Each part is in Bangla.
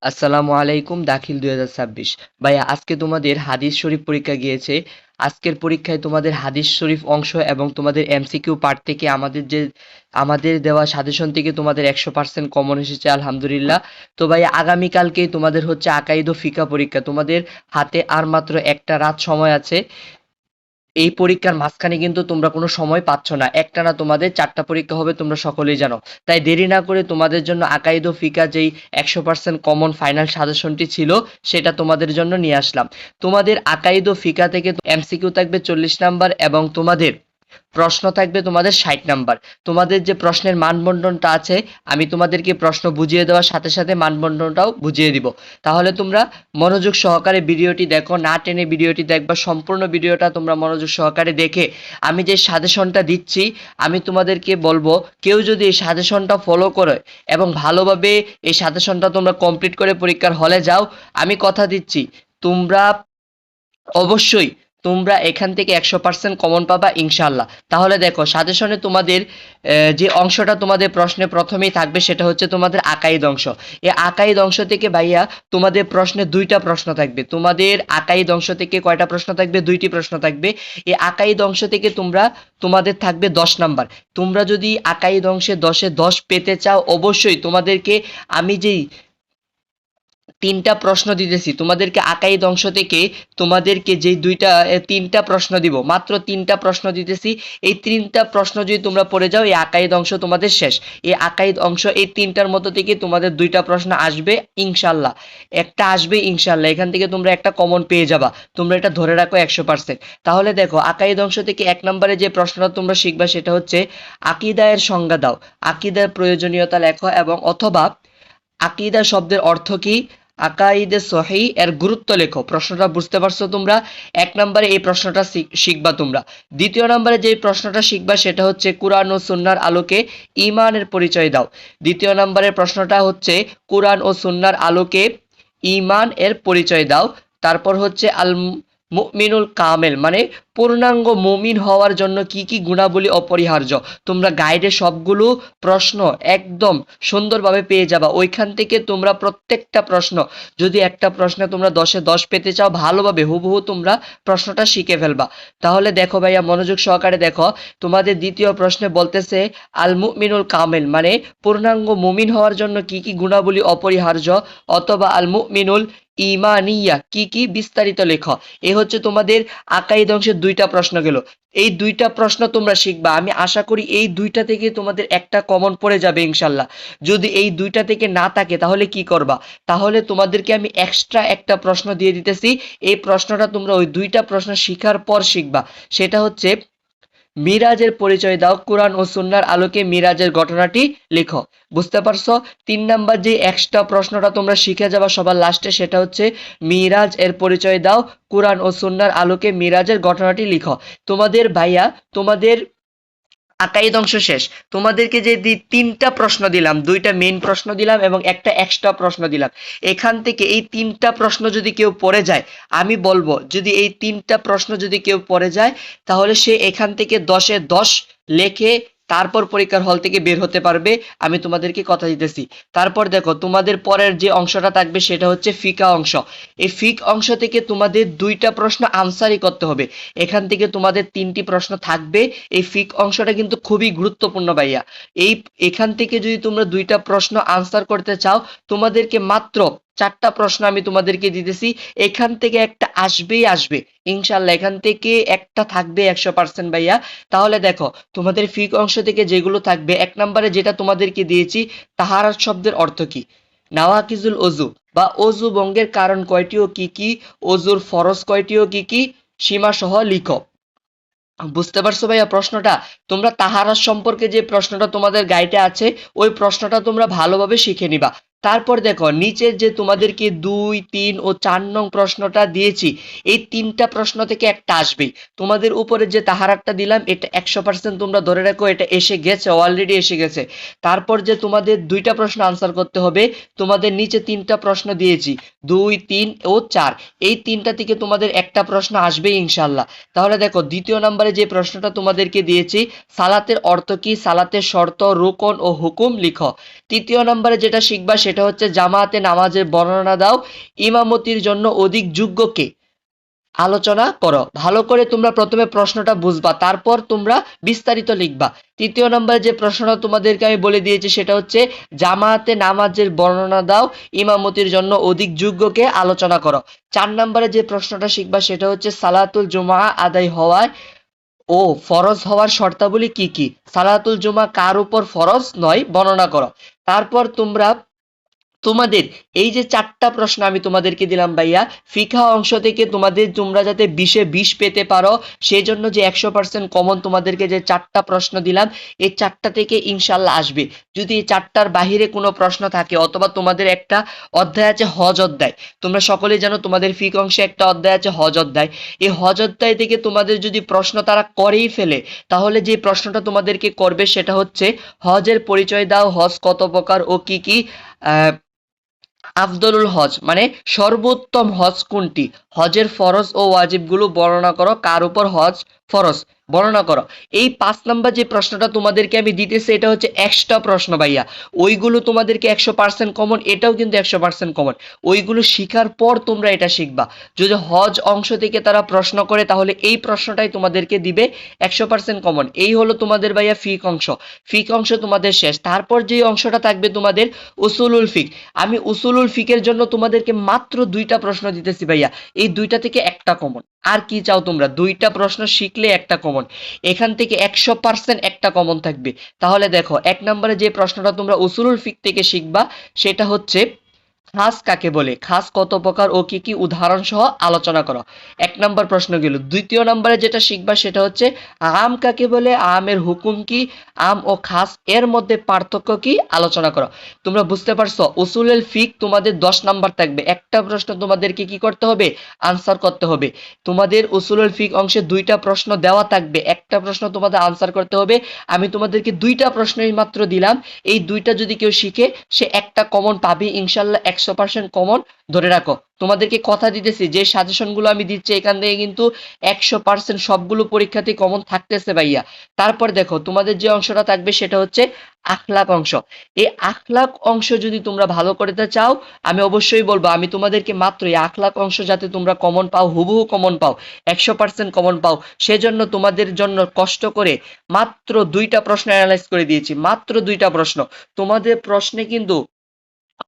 আসসালামু আলাইকুম। দাখিল 2026 ভাইয়া, আজকে তোমাদের হাদিস শরীফ পরীক্ষা গিয়েছে। আজকের পরীক্ষায় তোমাদের হাদিস শরীফ অংশ এবং তোমাদের এমসিকিউ পার্ট থেকে আমাদের দেওয়া সাজেশন থেকে তোমাদের 100% কমন এসেছে, আলহামদুলিল্লাহ। তো ভাইয়া, আগামীকালকেই তোমাদের হচ্ছে আকাইদ ও ফিকা পরীক্ষা। তোমাদের হাতে আর মাত্র একটা রাত সময় আছে। এই পরীক্ষার মাঝখানে কিন্তু তোমরা কোনো সময় পাচ্ছ না, একটানা তোমাদের 4টা পরীক্ষা হবে, তোমরা সকলেই জানো। তাই দেরি না করে তোমাদের জন্য আকাইদ ও ফিকা যেই 100% কমন ফাইনাল সাজেশনটি ছিল সেটা তোমাদের জন্য নিয়ে আসলাম। তোমাদের আকাইদ ও ফিকা থেকে এমসিকিউ থাকবে 40 নাম্বার এবং তোমাদের প্রশ্ন থাকবে তোমাদের 60 নাম্বার। তোমাদের যে প্রশ্নের মানবন্টনটা আছে, আমি তোমাদেরকে প্রশ্ন বুঝিয়ে দেওয়ার সাথে সাথে মানবন্টনটাও বুঝিয়ে দিব। তাহলে তোমরা মনোযোগ সহকারে ভিডিওটি দেখো, না টেনে ভিডিওটি দেখবা। সম্পূর্ণ ভিডিওটা তোমরা মনোযোগ সহকারে দেখে আমি যে সাজেশনটা দিচ্ছি, আমি তোমাদেরকে বলবো, কেউ যদি এই সাজেশনটা ফলো করে এবং ভালোভাবে এই সাজেশনটা তোমরা কমপ্লিট করে পরীক্ষার হলে যাও, আমি কথা দিচ্ছি তোমরা অবশ্যই তোমরা এখান থেকে 100% কমন পাবা ইনশাল্লাহ। তাহলে দেখো, সাজেশনে তোমাদের যে অংশটা তোমাদের প্রশ্নে প্রথমেই থাকবে সেটা হচ্ছে তোমাদের আকাইদ অংশ। এই আকাইদ অংশ থেকে ভাইয়া তোমাদের প্রশ্নে 2টা প্রশ্ন থাকবে। তোমাদের আকাইদ অংশ থেকে কয়টা প্রশ্ন থাকবে? 2টি প্রশ্ন থাকবে। এই আকাইদ অংশ থেকে তোমাদের থাকবে 10 নাম্বার। তোমরা যদি আকাইদ অংশে 10-এ 10 পেতে চাও, অবশ্যই তোমাদেরকে আমি যেই 3টা প্রশ্ন দিতেছি, তোমাদেরকে আকাইদ অংশ থেকে তোমাদেরকে যেই 3টা প্রশ্ন দিব, মাত্র 3টা প্রশ্ন দিতেছি। এই 3টা প্রশ্ন যদি তোমরা পড়ে যাও, এই আকাইদ অংশ তোমাদের শেষ। এই আকাইদ অংশ এই 3টার মধ্যে থেকে তোমাদের 2টা প্রশ্ন আসবে ইনশাল্লাহ, একটা আসবে ইনশাল্লাহ। এখান থেকে তোমরা একটা কমন পেয়ে যাবা, তোমরা এটা ধরে রাখো 100%। তাহলে দেখো, আকাইদ অংশ থেকে 1 নম্বরে যে প্রশ্নটা তোমরা শিখবা সেটা হচ্ছে আকিদায়ের সংজ্ঞা দাও, আকিদার প্রয়োজনীয়তা লেখো এবং অথবা আকিদা শব্দের অর্থ কি, আকাইদে সহি এর গুরুত্ব লেখো। প্রশ্নটা বুঝতে পারছো তোমরা? 1 নম্বরে এই প্রশ্নটা শিখবা তোমরা। 2য় নম্বরে যে প্রশ্নটা শিখবা সেটা হচ্ছে কোরআন ও সুন্নাহর আলোকে ঈমানের পরিচয় দাও। 2য় নম্বরের প্রশ্নটা হচ্ছে কোরআন ও সুন্নাহর আলোকে ঈমান এর পরিচয় দাও। তারপর হচ্ছে আল মুমিনুল কামেল মানে পূর্ণাঙ্গ মুমিন হওয়ার জন্য কি কি গুণাবলী অপরিহার্য। তোমরা গাইডে সবগুলো প্রশ্ন একদম সুন্দরভাবে পেয়ে যাবা। ওইখান থেকে তোমরা প্রত্যেকটা প্রশ্ন, যদি একটা প্রশ্নে তোমরা 10-এ 10 পেতে চাও, ভালোভাবে হুবহু তোমরা প্রশ্নটা শিখে ফেলবা। তাহলে দেখো ভাইয়া, মনোযোগ সহকারে দেখো, তোমাদের 2য় প্রশ্নে বলতেছে আল মুমিনুল কামেল মানে পূর্ণাঙ্গ মুমিন হওয়ার জন্য কি কি গুণাবলী অপরিহার্য, অথবা আল মুমিনুল ইমানিয়া কি কি, বিস্তারিত লেখো। এ হচ্ছে তোমাদের আকাইদ অংশের 2টা প্রশ্ন গেল। এই 2টা প্রশ্ন তোমরা শিখবা। আমি আশা করি এই 2টা থেকে তোমাদের একটা কমন পড়ে যাবে ইনশাল্লাহ। যদি এই 2টা থেকে না থাকে তাহলে কি করবা? তাহলে তোমাদেরকে আমি এক্সট্রা একটা প্রশ্ন দিয়ে দিতেছি। এই প্রশ্নটা তোমরা ওই 2টা প্রশ্ন শিখার পর শিখবা। সেটা হচ্ছে মিরাজের পরিচয় দাও, কোরআন ও সুন্নাহর আলোকে মিরাজের ঘটনাটি লিখো। বুঝতে পারছো? 3 নাম্বার যে এক্সট্রা প্রশ্নটা তোমরা শিখে যাবা সবার লাস্টে, সেটা হচ্ছে মিরাজ এর পরিচয় দাও, কোরআন ও সুন্নাহর আলোকে মিরাজের ঘটনাটি লিখো। তোমাদের ভাইয়া, তোমাদের আকাইদ অংশ শেষ। তোমাদেরকে যে 3টা প্রশ্ন দিলাম, 2টা মেইন প্রশ্ন দিলাম এবং একটা এক্সট্রা প্রশ্ন দিলাম, এখান থেকে এই 3টা প্রশ্ন যদি কেউ পড়ে যায়, আমি বলবো যদি এই 3টা প্রশ্ন যদি কেউ পড়ে যায়, তাহলে সে এখান থেকে 10-এ 10 লেখে তারপর পরীক্ষার হল থেকে বের হতে পারবে, আমি তোমাদেরকে কথা দিতেছি। তারপর দেখো, তোমাদের পরের যে অংশটা থাকবে সেটা হচ্ছে ফিকা অংশ। এই ফিক অংশ থেকে তোমাদের 2টা প্রশ্ন আনসারই করতে হবে। এখান থেকে তোমাদের 3টি প্রশ্ন থাকবে। এই ফিক অংশটা কিন্তু খুবই গুরুত্বপূর্ণ ভাইয়া। এখান থেকে যদি তোমরা 2টা প্রশ্ন আনসার করতে চাও, তোমাদেরকে মাত্র 4টা প্রশ্ন আমি তোমাদেরকে দিতেছি। এখান থেকে একটা আসবেই আসবে ইনশাল্লাহ, এখান থেকে একটা থাকবে 100% ভাইয়া। তাহলে দেখো, তোমাদের ফিক অংশ থেকে যেগুলো থাকবে, 1 নম্বরে যেটা তোমাদেরকে দিয়েছি, তাহারাত শব্দের অর্থ কি, নাওয়াকিজুল অজু বা অজু ভঙ্গের কারণ কয়টি ও কি কি, অজুর ফরজ কয়টি ও কি কি, সীমা সহ লিখো। বুঝতে পারছো ভাইয়া প্রশ্নটা? তোমরা তাহারা সম্পর্কে যে প্রশ্নটা তোমাদের গাইডে আছে, ওই প্রশ্নটা তোমরা ভালোভাবে শিখে নিবা। তারপর দেখো, নিচের যে তোমাদেরকে 2, 3 ও 4 নং প্রশ্নটা দিয়েছি, এই 3টা প্রশ্ন থেকে একটা আসবেই। তোমাদের উপরে যে তাহারাটা দিলাম, এটা 100% তোমরা ধরে রাখো, এটা এসে গেছে, অলরেডি এসে গেছে। তারপর যে তোমাদের 2টা প্রশ্ন আনসার করতে হবে, তোমাদের নিচে 3টা প্রশ্ন দিয়েছি, 2, 3 ও 4, এই 3টা থেকে তোমাদের একটা প্রশ্ন আসবেই ইনশাল্লাহ। তাহলে দেখো, 2য় নম্বরে যে প্রশ্নটা তোমাদেরকে দিয়েছি, সালাতের অর্থ কি, সালাতের শর্ত, রুকন ও হুকুম লিখো। 3য় নম্বরে যেটা শিখবা সেটা হচ্ছে জামাতে নামাজের বর্ণনা দাও, ইমামতির জন্য অধিক যোগ্য কে, আলোচনা করো। ভালো করে তোমরা প্রথমে প্রশ্নটা বুঝবা, তারপর তোমরা বিস্তারিত লিখবা। তৃতীয় নম্বরে যে প্রশ্নটা তোমাদেরকে আমি বলে দিয়েছি সেটা হচ্ছে জামাতে নামাজের বর্ণনা দাও, ইমামতির জন্য অধিক যোগ্যকে আলোচনা করো। 4 নম্বরে যে প্রশ্নটা শিখবা সেটা হচ্ছে সালাতুল জুমা আদায় হওয়ায় ও ফরজ হওয়ার শর্তাবলী কি কি, সালাতুল জুমা কার উপর ফরজ নয় বর্ণনা করো। তারপর তোমরা তোমাদের এই যে 4টা প্রশ্ন আমি তোমাদেরকে দিলাম ভাইয়া, ফিকহা অংশ থেকে তোমরা যাতে 20-এ 20 পেতে পারো সেই জন্য যে 100% কমন তোমাদেরকে যে 4টা প্রশ্ন দিলাম, এই 4টা থেকে ইনশাল্লাহ আসবে। যদি এই 4টার বাহিরে কোনো প্রশ্ন থাকে, অথবা তোমাদের একটা অধ্যায় আছে হজ অধ্যায়, তোমরা সকলেই জানো তোমাদের ফিকহ অংশে একটা অধ্যায় আছে হজ অধ্যায়, এই হজ অধ্যায় থেকে তোমাদের যদি প্রশ্ন তারা করেই ফেলে, তাহলে যে প্রশ্নটা তোমাদেরকে করবে সেটা হচ্ছে হজের পরিচয় দাও, হজ কত প্রকার ও কি কি, আফদলুল হজ মানে সর্বোত্তম হজ কোনটি, হজের ফরজ ও ওয়াজিবগুলো বর্ণনা করো, কার উপর হজ ফরজ বর্ণনা করো। এই 5 নাম্বার যে প্রশ্নটা তোমাদেরকে আমি দিতেছি এটা হচ্ছে এক্সট্রা প্রশ্ন ভাইয়া, ওইগুলো তোমাদেরকে 100% কমন, এটাও কিন্তু 100% কমন। ওইগুলো শিখার পর তোমরা এটা শিখবা। যদি হজ অংশ থেকে তারা প্রশ্ন করে তাহলে এই প্রশ্নটাই তোমাদেরকে দিবে 100% কমন। এই হলো তোমাদের ভাইয়া ফিক অংশ। ফিক অংশ তোমাদের শেষ। তারপর যে অংশটা থাকবে তোমাদের উসুলুল ফিক। আমি উসুলুল ফিকের জন্য তোমাদেরকে মাত্র 2টা প্রশ্ন দিতেছি ভাইয়া, এই 2টা থেকে একটা কমন। আর কি চাও তোমরা, 2টা প্রশ্ন শিখলে একটা কমন, এখান থেকে 100% একটা কমন থাকবে। তাহলে দেখো 1 নম্বরে যে প্রশ্নটা তোমরা উসুলুল ফিক থেকে শিখবা সেটা হচ্ছে খাস কাকে বলে, খাস কত প্রকার ও কি কি উদাহরণ সহ আলোচনা করো। 1 নম্বর প্রশ্ন গেল। দ্বিতীয় নম্বরে যেটা শিখবা সেটা হচ্ছে আম কাকে বলে, আমের হুকুম কি, আম ও খাস এর মধ্যে পার্থক্য কি আলোচনা করো। তোমরা বুঝতে পারছো উসুলুল ফিক তোমাদের 10 নাম্বার থাকবে, একটা প্রশ্ন তোমাদেরকে কি করতে হবে, আনসার করতে হবে। তোমাদের উসুলুল ফিক অংশে 2টা প্রশ্ন দেওয়া থাকবে, একটা প্রশ্ন তোমাদের আনসার করতে হবে। আমি তোমাদেরকে 2টা প্রশ্নই মাত্র দিলাম, এই 2টা যদি কেউ শিখে সে একটা কমন পাবে ইনশাল্লাহ, 100% কমন ধরে রাখো। তোমাদেরকে কথা দিতেছি যে সাজেশনগুলো আমি দিচ্ছি এখান থেকে কিন্তু 100% সবগুলো পরীক্ষাতে কমন থাকতেছে ভাইয়া। তারপর দেখো তোমাদের যে অংশটা থাকবে সেটা হচ্ছে আখলাক অংশ। এই আখলাক অংশ যদি তোমরা ভালো করতে চাও আমি অবশ্যই বলবো আমি তোমাদেরকে মাত্র এই আখলাক অংশ যাতে তোমরা কমন পাও, হুবহু কমন পাও, 100% কমন পাও, সেজন্য তোমাদের জন্য কষ্ট করে মাত্র 2টা প্রশ্ন অ্যানালাইজ করে দিয়েছি, মাত্র 2টা প্রশ্ন। তোমাদের প্রশ্নে কিন্তু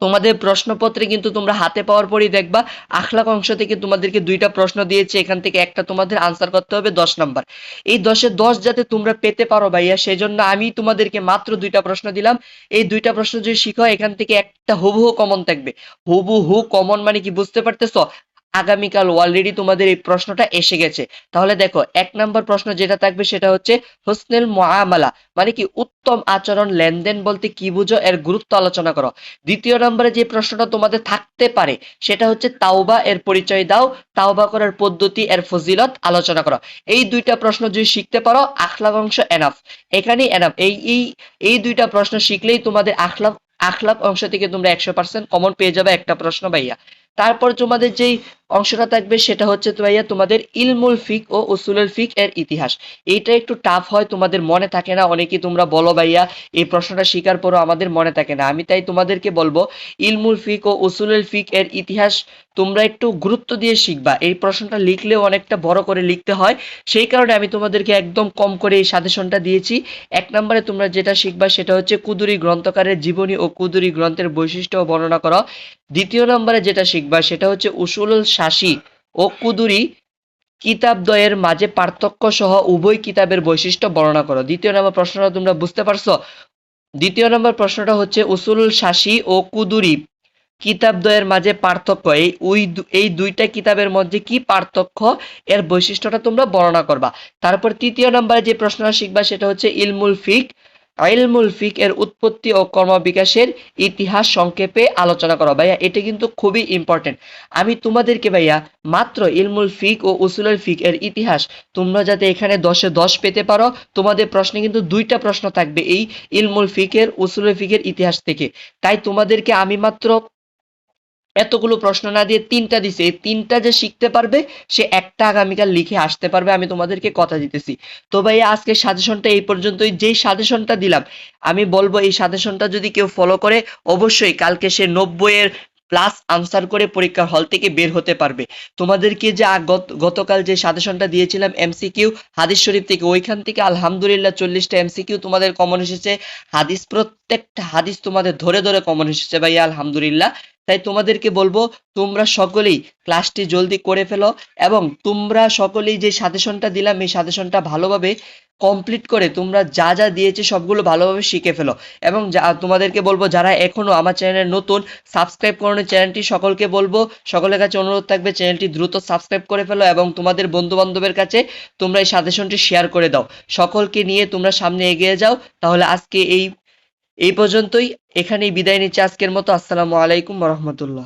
তোমাদের প্রশ্নপত্রে কিন্তু তোমরা হাতে পাওয়ার পরই দেখবা আখলাক অংশ থেকে তোমাদেরকে 2টা প্রশ্ন দিয়েছে, এখান থেকে একটা তোমাদের আনসার করতে হবে 10 নাম্বার। এই 10-এ 10 যাতে তোমরা পেতে পারো ভাইয়া সেজন্য আমি তোমাদেরকে মাত্র 2টা প্রশ্ন দিলাম। এই 2টা প্রশ্ন যদি শিখো এখান থেকে একটা হুবহু কমন থাকবে। হুবহু কমন মানে কি বুঝতে পারতেছো, আগামীকাল অলরেডি তোমাদের এই প্রশ্নটা এসে গেছে। তাহলে দেখো 1 নাম্বার প্রশ্ন যেটা থাকবে সেটা হচ্ছে হুসনুল মুআমালা মানে কি উত্তম আচরণ, লেনদেন বলতে কি বুঝো এর গুরুত্ব আলোচনা করো। দ্বিতীয় নম্বরে যে প্রশ্নটা তোমাদের থাকতে পারে সেটা হচ্ছে তাওবা এর পরিচয় দাও, তাওবা করার পদ্ধতি এর ফজিলত আলোচনা করো। এই 2টা প্রশ্ন যদি শিখতে পারো আখলাক অংশ এনাফ, এখানেই এনাফ। এই 2টা প্রশ্ন শিখলেই তোমাদের আখলাক অংশ থেকে তোমরা 100% কমন পেয়ে যাবে একটা প্রশ্ন ভাইয়া। তারপর তোমাদের যেই অংশটা থাকবে সেটা হচ্ছে তো ভাইয়া তোমাদের ইলমুল ফিক ও উসুলুল ফিক এর ইতিহাস। এইটা একটু টাফ হয়, তোমাদের মনে থাকে না, অনেকেই তোমরা বলো ভাইয়া এই প্রশ্নটা শিকার পরও আমাদের মনে থাকে না। আমি তাই তোমাদেরকে বলবো ইলমুল ফিক ও উসুলুল ফিক এর ইতিহাস তোমরা একটু গুরুত্ব দিয়ে শিখবা। এই প্রশ্নটা লিখলেও অনেকটা বড় করে লিখতে হয়, সেই কারণে আমি তোমাদেরকে একদম কম করে এই সাজেশনটা দিয়েছি। 1 নম্বরে তোমরা যেটা শিখবা সেটা হচ্ছে কুদুরি গ্রন্থকারের জীবনী ও কুদুরি গ্রন্থের বৈশিষ্ট্য বর্ণনা করো। দ্বিতীয় নম্বরে যেটা শিখবা সেটা হচ্ছে উসুলুল শাসি ও কুদুরি কিতাবদ্বয়ের মাঝে পার্থক্য সহ উভয় কিতাবের বৈশিষ্ট্য বর্ণনা করো। দ্বিতীয় নম্বর প্রশ্নটা তোমরা বুঝতে পারছো, দ্বিতীয় নম্বর প্রশ্নটা হচ্ছে উসুলুল শাসি ও কুদুরি কিতাবদ্বয়ের মাঝে পার্থক্য, এই 2টা কিতাবের মধ্যে কি পার্থক্য এর বৈশিষ্ট্যটা তোমরা বর্ণনা করবা। তারপর তৃতীয় নম্বরে যে প্রশ্নটা শিখবা সেটা হচ্ছে ইলমুল ফিক এর উৎপত্তি ও কর্মবিকাশের ইতিহাস সংক্ষেপে আলোচনা করো। ভাইয়া এটা কিন্তু খুবই ইম্পর্টেন্ট। আমি তোমাদেরকে ভাইয়া মাত্র ইলমুল ফিক ও উসুলুল ফিক এর ইতিহাস তোমরা যাতে এখানে 10-এ 10 পেতে পারো, তোমাদের প্রশ্নে কিন্তু 2টা প্রশ্ন থাকবে এই ইলমুল ফিকের উসুলুল ফিকের ইতিহাস থেকে। তাই তোমাদেরকে আমি মাত্র এতগুলো প্রশ্ন না দিয়ে 3টা দিছে, এই 3টা যে শিখতে পারবে সে একটা আগামীকাল লিখে আসতে পারবে, আমি তোমাদেরকে কথা দিতেছি। তো ভাইয়া আজকের সাজেশনটা এই পর্যন্তই। যেই সাজেশনটা দিলাম আমি বলবো এই সাজেশনটা যদি কেউ ফলো করে অবশ্যই কালকে সে 90 এর প্লাস আনসার করে পরীক্ষার হল থেকে বের হতে পারবে। তোমাদেরকে যে গতকাল যে সাজেশনটা দিয়েছিলাম এমসিকিউ হাদিস শরীফ থেকে, ওইখান থেকে আলহামদুলিল্লাহ 40টা এমসিকিউ তোমাদের কমন এসেছে। হাদিস প্রত্যেকটা হাদিস তোমাদের ধরে ধরে কমন এসেছে ভাইয়া আলহামদুলিল্লাহ। তাই তোমাদেরকে বলবো তোমরা সকলেই ক্লাসটি জলদি করে ফেলো এবং তোমরা সকলেই যে সাজেশনটা দিলাম এই সাজেশনটা ভালোভাবে কমপ্লিট করে তোমরা যা যা দিয়েছে সবগুলো ভালোভাবে শিখে ফেলো। এবং তোমাদেরকে বলবো যারা এখনো আমার চ্যানেলে নতুন সাবস্ক্রাইব করো চ্যানেলটি, সকলকে বলবো, সকলের কাছে অনুরোধ থাকবে চ্যানেলটি দ্রুত সাবস্ক্রাইব করে ফেলো এবং তোমাদের বন্ধু বান্ধবের কাছে তোমরা এই সাজেশনটি শেয়ার করে দাও। সকলকে নিয়ে তোমরা সামনে এগিয়ে যাও। তাহলে আজকে এই পর্যন্তই, এখানেই বিদায় নিচ্ছি আজকের মতো। আসসালামু আলাইকুম ওয়া রাহমাতুল্লাহ।